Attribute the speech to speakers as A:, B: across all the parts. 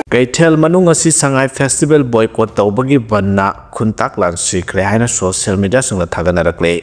A: Kaitel manung asi Sangai Festival boycott tawbagi banna khuntak lan sikre haina social media sungla thaganarakle.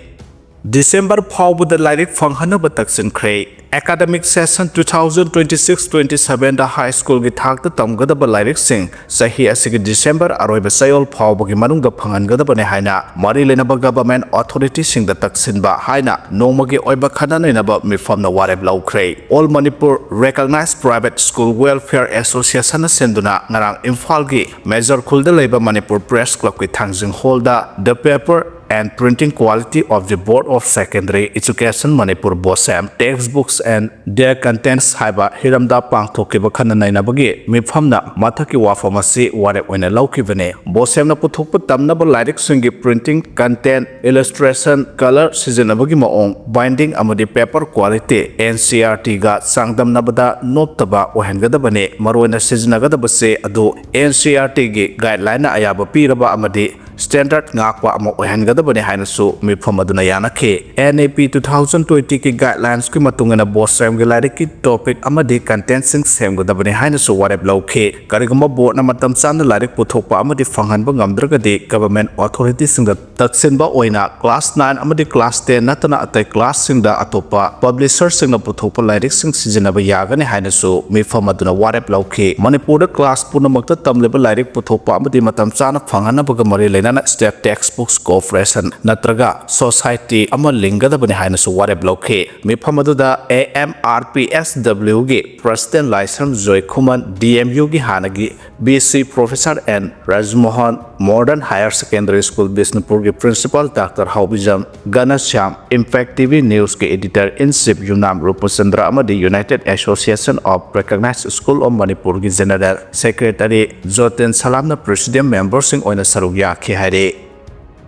A: December phawbuda lairik phanghanaba taksinkhre. Academic session 2026-27 da high school gi thakta tamgadaba lairik sing sahi asigi December aroiba sayol phawbagi manungda phanghangadaba ne haina mari lenaba government authority sing da taksinba haina nomagi oiba khana naba mifamna wareb laukhre. All Manipur recognized private school welfare association senduna ngarang Imphal gi major khulda leiba Manipur press club gi thangjing holda the paper and printing quality of the Board of Secondary Education Manipur BOSAM textbooks and their contents haiba hiramda pangthokiba khana nainabagi mifamna mathaki wafamasi warep oina laukibane BOSAM na puthokpa tamnaba lairik singi printing content illustration color sizinabagi maong binding amadi paper quality NCERT ga sangdamnabada noptaba ohengadabane maroina sizinnagadabase adu NCERT gi guideline ayaba piraba amadi standard ngakwa amo ohengadabane hainasu mifam aduna yanakhe NAP 2020 ki guidelines ki matungana BOSAM gi lairik ki topic amadi content sing semgadabane hainasu warep laukhe karigama board na matam chana lairik puthokpa amadi phanghanba ngamdragadi government authority singda taksinba oina class 9 amadi class 10 natana atai class singda atopa publisher singna puthokpa lairik sing sizinaba yagane hainasu mifam aduna warep laukhe Manipur class punamakta tamleba lairik puthokpa amadi matam chana phanghanaba mari state textbooks cooperation natraga society ama lingadabani hainasu warep laukhe mifamaduda AMRPSW gi president license Joy Khuman DMU gi hanagi BC professor and Rajmohan modern higher secondary school Bisnupur gi principal Dr. Haubijam Ganashyam Impact TV news gi editor in chief Yunam Rupachandra amadi United Association of Recognized School of Manipur gi general secretary Joten Salamna president member sing oina sarugya khe haire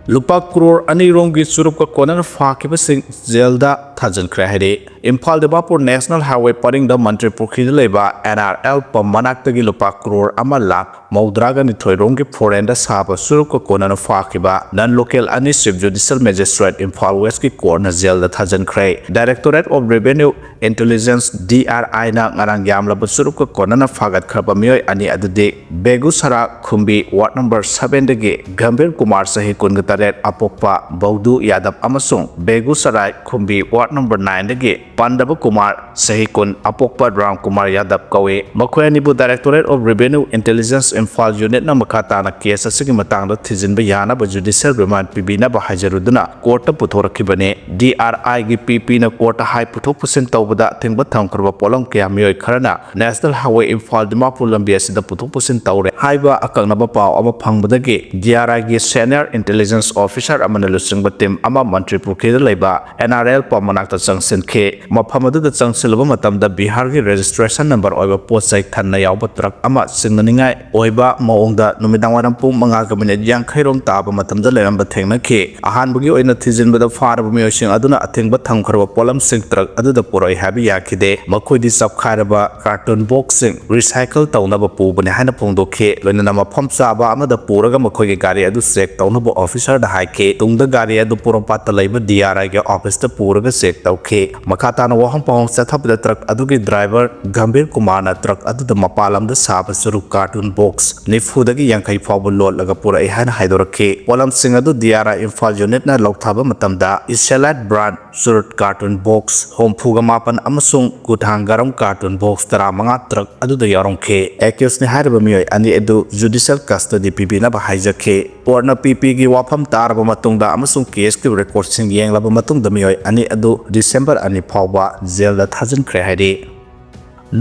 A: Lupa crore anirong gi surup ka konar fakiba sing zelda thajan khre haire Imphal Debapur National Highway paring da Mantri Pukhi leba NRL pamanak tagi lupa crore ama lakh maudraga ni thoirong gi forenda saba surup ka konar fakiba non local ani chief judicial magistrate Imphal West ki corner zelda thajan khre Directorate of Revenue Intelligence DRI na ngarang yamlaba surup ka konar fagat khaba mioi ani adude Begusara Khumbi ward number 7 dagi Gambir Kumar sahi kungatare apokpa Baudu Yadav amasung Begusarai Khumbi ward number 9 dagi Pandava Kumar Sahikun Apokpa Ram Kumar Yadav Kawe Makhwanibu Directorate of Revenue Intelligence Imphal Unit na makata na case asigi matang da thijinba yana ba judicial remand PB na ba hajaruduna court puthorakibane DRI gi PP na court high puthok pusin tawbada thingba thamkarba polong kya mioi kharana National Highway Imphal Dimapur lambi asida puthok pusin tawre haiba akangnaba paw ama phangbadagi DRI gi senior intelligence officer amana lusingba team ama Mantri Pukhi leba NRL pamanak ta changsen khe mafamadu da changsilba matamda Bihar gi registration number oiba posai thanna yawba truck ama singnaningai oiba maongda numidangwaram pung manga minute yang khairom taba matamda leramba thengna khe ahanbugi oina thijinbada faraba miyosing aduna athengba thamkharba polam sing truck aduda poroi habi yakhide makhoi sapkharaba carton box sing recycle tawnaba pubane hana phongdokhe loinana mafam chaba amada puraga makhoi gi gari adu check tawnaba officer da haike tungda gari adu porompata leiba DRI ge office ta puraga check tawkhe makata na wahang pawang sathapda truck adugi driver Gambir Kumar na truck aduda mapalam da saba suru carton box nifudagi yankai fawbu lot laga pura ihan haidorakhe polam sing adu DRI Imphal unit na lokthaba matamda Iselat brand surut carton box home phuga mapan amasung kuthang garam carton box tara manga truck aduda yarongkhe accused ni harba mioi ani edu judicial custody PB na ba haijakhe porna PP gi wafam tarba matungda amasung case ki record sing yenglaba matungda mioi ani edu December ani phawba jail da thajin khre haire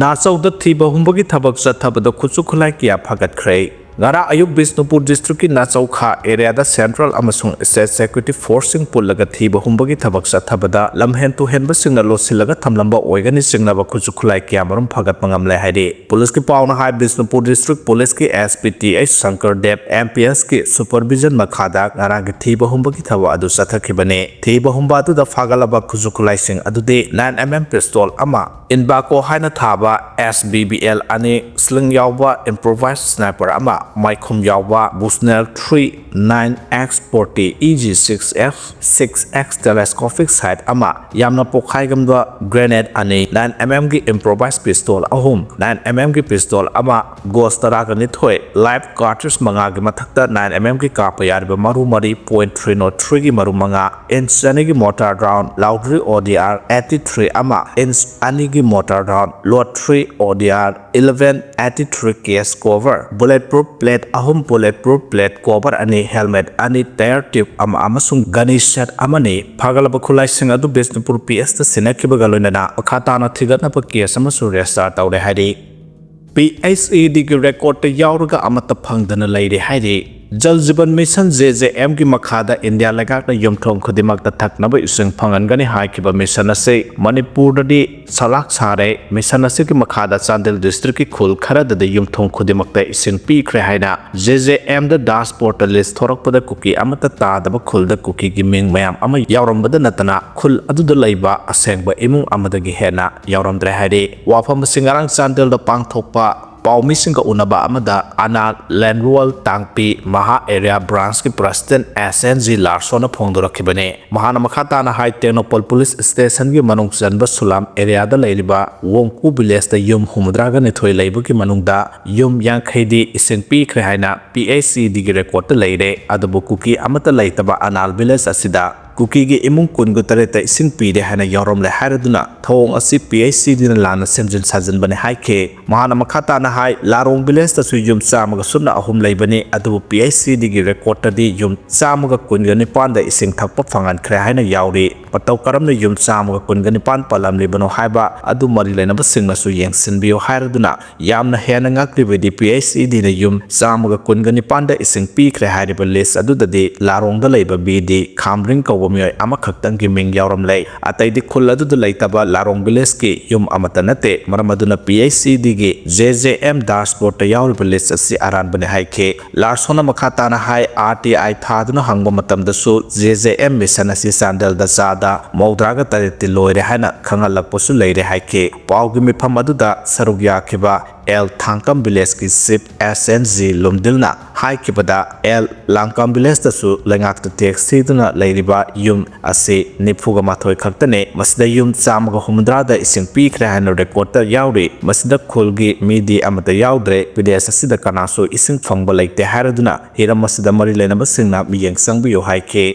A: na chawda thiba humbagi thabak chathabada khuchu khulai kya phagat khre Gara ayuk Bisnupur district ki Nachauka area da central amasung state security forcing pullaga thiba humbagi thabak chathabada lamhen tu henba singna losilaga thamlamba oigani singna ba khuchu khulai kya marum phagat mangam le haire police ki pawna hai Bisnupur district police ki SPTI Shankar Dev MPS ki supervision makhada gara ki thiba humbagi thaba adu sathakibane thiba humba tu da phagalaba khuchu khulai sing adu de 9mm pistol ama inba ko haina thaba SBBL ani sling yawba improvised sniper ama ꯃꯥꯏꯈꯨꯝ ꯌꯥꯎꯕ Bushnell 39X40 EG6F6X telescopic sight ama yamna pokhaigamda grenade ani 9mm gi improvised pistol ahum 9mm gi pistol ama ghost taraga nithoi live cartridge manga gi mathakta 9mm gi kapa yarba maru mari .303 gi maru manga inch ani gi mortar round Laudry ODR 83 ama inch ani gi mortar round Lot 3 ODR 1183 case cover bulletproof plate ahum bulletproof plate cover ani helmet ani tire tube ama amasung gunny set amani phagalaba khulai sing adu Bishnupur PS ta sinakibaga loinana akhatana thigatnapa case amasu restart tawre haidi PHED gi record ta yauraga amata phangdana leire haidi Jal Jeevan Mission JJM gi makhada India lagakna yumthong khudimakta thaknaba ising phangangani haikiba mission ase Manipur dadi salak sare mission ase gi makhada Chandel district ki khul kharada de yumthong khudimakta ising pikre haina JJM da dashboard list thorakpada Kuki amata tadaba khul da Kuki gi ming mayam ama yaurambada natana khul aduda leiba asengba imung amada gi hena yauramdre haide wafam singarang Chandel da pangthokpa Paumisinga unaba amada ana Landrual Tangpi Maha Area Branch ki President SNG Larsona phongdorakibane Mahana Makhatana High Technopol Police Station gi manung janba Sulam area da leiriba Wongku village da yum humdraga nithoi leibu ki manungda yum yankhaidi ising pikre haina PHCD gi record leire adabu Kuki amata leitaba anal village asida Kuki gi imung kungu tareta ising pide hana yorom le haraduna thong asi PHCD na lana semjin sajan bane haike Mahana Makhatana High Larong village ta su yum chamaga sunna ahum leibani adabu PHCD gi record ta di yum chamaga kunga nipan da ising thakpa phangan khre haina yauri pataw karamna yum chamaga kunga nipan palam libano haiba adu mari lena basingna su yengsin bio haraduna yamna hena ngakribedi PHCD na yum chamaga kunga nipan da ising pi khre hairiba list adu da di Larong da leiba bidi khamring ko miyoy ama khaktan gi ming yauram lei atai di khul adu da leitaba Larong village ki yum amata nate maramaduna PHCD gi JJM dashboard ta yauriba list asi aran bane haike Larsona Makhatana High RTI thaduna hangba matamda su JJM mission asi Chandel da sada maudraga tareti loire hana khangalakposu leire haike paugi mifam adu da sarug yakhiba L Thangkam village ki sip SNG Lumdilna hai kibada L Langkam village da su lengak ta taxi duna leiriba yum ase nifuga mathoi khaktane masida yum chamaga humdra da ising pikre hana record ta yauri masida khulgi midi amata yaudre vides asida kanaso ising phangba leite haraduna hiram masida mari lenaba singna miyeng sangbiyo haike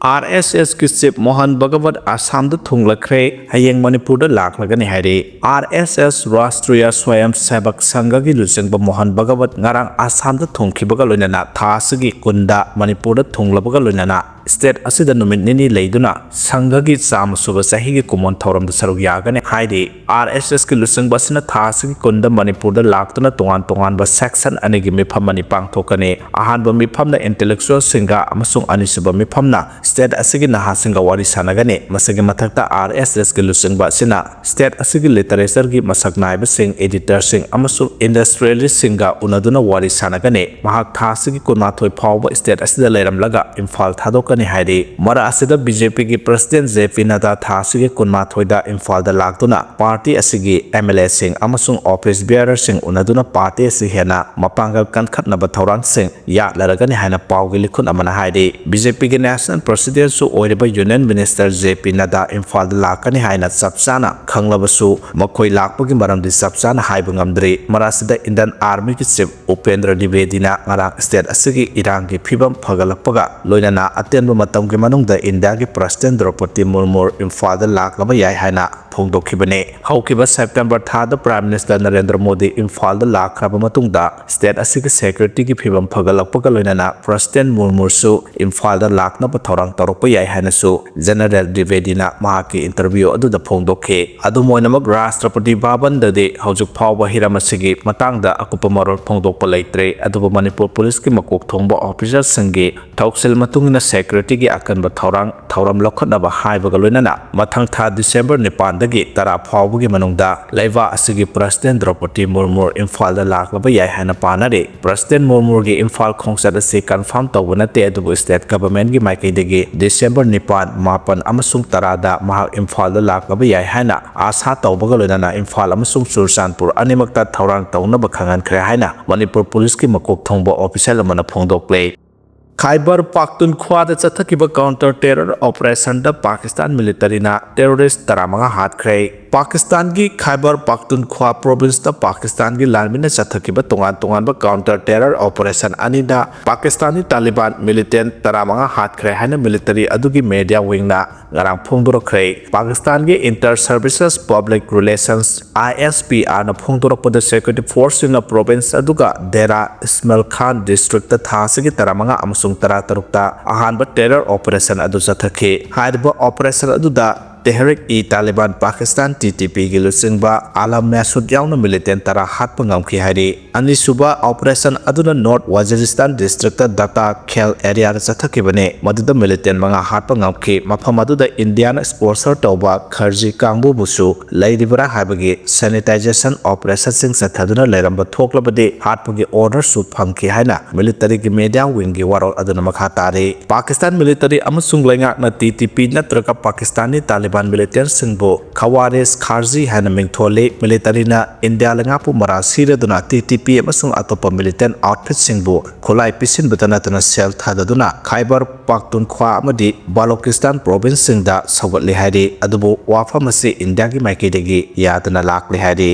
A: RSS ki chief Mohan Bhagawat Assam da thunglakre hayeng Manipur da laklagani haire RSS Rashtriya Swayam Sevak Sangha gi lusengba Mohan Bhagawat ngarang Assam da thungkhibaga loinana thasagi kunda Manipur da thunglabaga loinana state asida numit nini leiduna Sangha gi chamsuba sahi gi kumon thoram da saruk yagane haide RSS ki lusengba sina thasagi kunda Manipur da laktuna tongan ba section anigi mifam mani pangthokane ahanba mifam na intellectual singa amasung anisuba mifam na state asigi naha singa wari sanagane masagi mathakta RSS ki lusengba sina state asigi literature gi masak naiba sing editor sing amasung industrialist singa unaduna wari sanagane mahak thasigi kunmathoi phawba state asida leiramlaga Imphal thadokani haide mara asida BJP ki president JP Nada thasigi kunmathoi da Imphal da laktuna party asigi MLA sing amasung office bearer sing unaduna party asi hena mapangal kankhatnaba thorang sing ya laragani haina pawgi likhun amana haide BJP ki national president su oiriba union minister JP Nada Imphal da lakani haina chapchana khanglabasu makhoi lakpagi maramdi chapchana haiba ngamdri marasida Indian Army ki chief Upendra Dwivedina ngara state asigi irangi phibam phagalakpaga loinana atenba matamgi manungda India ki president Draupadi Murmu Imphal da laklaba yai haina phongdokhibane haukiba September thada Prime Minister Narendra Modi Imphal da lakraba matungda state asigi security ki phibam phagalakpaga loinana president Murmu su Imphal da laknaba thorang tarokpa yai haina su General Dwivedina mahaki interview adu da phongdokhe adu moinamak Rashtrapati Bhavan da de haujuk phawba hiramasigi matangda akupa marol phongdokpa leitre adu Manipur police ki makok thongba officer sangi thauksel matungina secretary security akanba thauram lokhatnaba haibaga loinana mathang tha December 9 dagi tara phawbugi manungda leiwa asigi President Draupadi Murmu Imphal da laklaba yai hana panare President Murmu gi Imphal khongsat ase confirm tawbana te adubu state government gi maikai dagi December 9 mapan amasung tarada mahak Imphal da laklaba yai hana asa tawbaga loinana Imphal amasung Churchandpur animakta thaurang tawnaba khangan khre haina Manipur police ki makok thongba official amana phongdoklei Khyber Pakhtunkhwa da chathakiba counter terror operation da Pakistan military na terrorist taramanga hatkhre Pakistan gi Khyber Pakhtunkhwa province da Pakistan gi lanmina chathakiba tongan ba counter terror operation anida Pakistani Taliban militant taramanga hatkhre haina military adugi media wing na ngarang phongdorokre Pakistan gi Inter Services Public Relations ISPR na phongdorokpada security force in a province aduga Dera Ismail Khan district ta thasigi taramanga tara tarukta ahanba terror operation adu chathakhi haiba operation aduda Tehrik-e-Taliban Pakistan TTP gi lusingba alam masud yauna militant tara hatpa ngamkhi hari anisuba operation aduna North Waziristan district data khel area ra chathakibane maduda militant manga hatpa ngamkhi mafam aduda Indian sponsor tawba kharji kangbu busu lairibara haibagi sanitization operation sing chathaduna lairamba thoklabade hatpagi order su phangki haina military gi media wing gi warol aduna makha tare Pakistan military amasung lainga na TTP natraka Pakistani Taliban militant singbo Khawaris Kharji hana mingthole military na India langapu marasira duna TTP amasung atopa militant outfit singbo khulai pisin batana tana sel thadaduna Khyber Pakhtunkhwa amadi Balochistan province singda sawatli hari adubu wafamasi India gi maikidegi yadana lakli hari